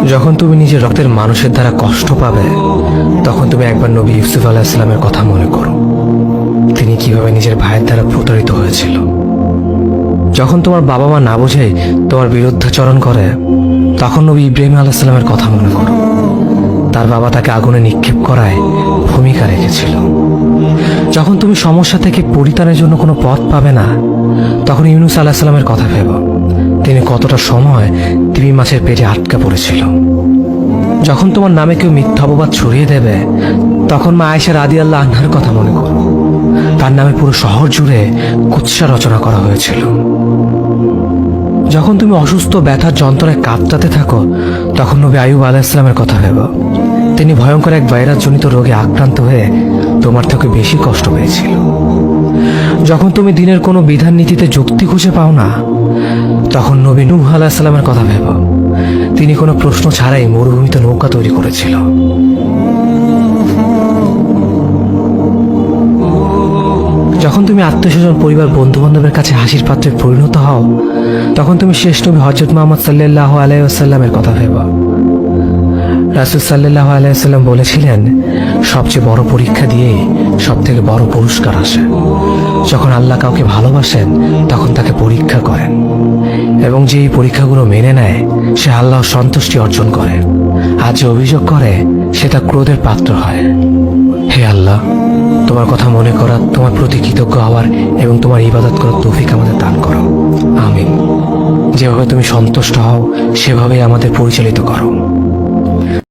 যখন তুমি নিজের রক্তের মানুষের দ্বারা কষ্ট পাবে, তখন তুমি একবার নবী ইউসুফ আলাইহিস সালামের কথা মনে করো। তিনি কিভাবে নিজের ভাইয়ের দ্বারা প্রতারিত হয়েছিল। যখন তোমার বাবা মা না বুঝে তোমার বিরুদ্ধাচরণ করে, তখন নবী ইব্রাহিম আলাইহিস সালামের কথা মনে করো। তার বাবা তাকে আগুনে নিক্ষেপ করায় ভূমিকা রেখেছিল। যখন তুমি সমস্যা থেকে পরিত্রাণের জন্য কোনো পথ পাবে না, তখন ইউনূস আলাইহিস সালামের কথা ভেবো। তিনি কতটা সময় তিমি মাছের পেটে আটকা পড়েছিল। যখন তোমার নামে কেউ মিথ্যা অপবাদ ছড়িয়ে দেবে, তখন মা আয়েশা রাদিয়াল্লাহু আনহার কথা মনে করো। তার নামে পুরো শহর জুড়ে কুৎসা রচনা করা হয়েছিল। যখন তুমি অসুস্থ ব্যথার যন্ত্রণায় কাঁপতে থাকো, তখন নবী আইয়ুব আলাইহিস সালামের কথা ভেবো। তিনি ভয়ঙ্কর এক ভাইরাসজনিত রোগে আক্রান্ত হয়ে তোমার থেকে বেশি কষ্ট পেয়েছিল। যখন তুমি দিনের কোনো বিধান নীতিতে যুক্তি খুঁজে পাও না, তখন নবী নূহ আলাইহিস সালামের কথা ভেবো। তিনি কোনো প্রশ্ন ছাড়াই মরুভূমিতে নৌকা তৈরি করেছিল। যখন তুমি আত্মীয়স্বজন, পরিবার, বন্ধু বান্ধবের কাছে হাসির পাত্রে পরিণত হও, তখন তুমি শেষ নবী হযরত মুহাম্মদ সাল্লাল্লাহু আলাইহি ওয়াসাল্লামের কথা ভেবো। রাসূল সাল্লাল্লাহু আলাইহি ওয়াসাল্লাম বলেছিলেন, সবচেয়ে বড় পরীক্ষা দিয়েই সব থেকে বড় পুরস্কার আসে। যখন আল্লাহ কাউকে ভালোবাসেন, তখন তাকে পরীক্ষা করেন, এবং যে এই পরীক্ষাগুলো মেনে নেয়, সে আল্লাহর সন্তুষ্টি অর্জন করে। আর যে অভিযোগ করে, সে তার ক্রোধের পাত্র হয়। হে আল্লাহ, তোমার কথা মনে করা, তোমার প্রতি কৃতজ্ঞ হওয়ার এবং তোমার ইবাদত করার তৌফিক আমাদের দান করো। আমিন। যেভাবে তুমি সন্তুষ্ট হও, সেভাবেই আমাদের পরিচালিত করো।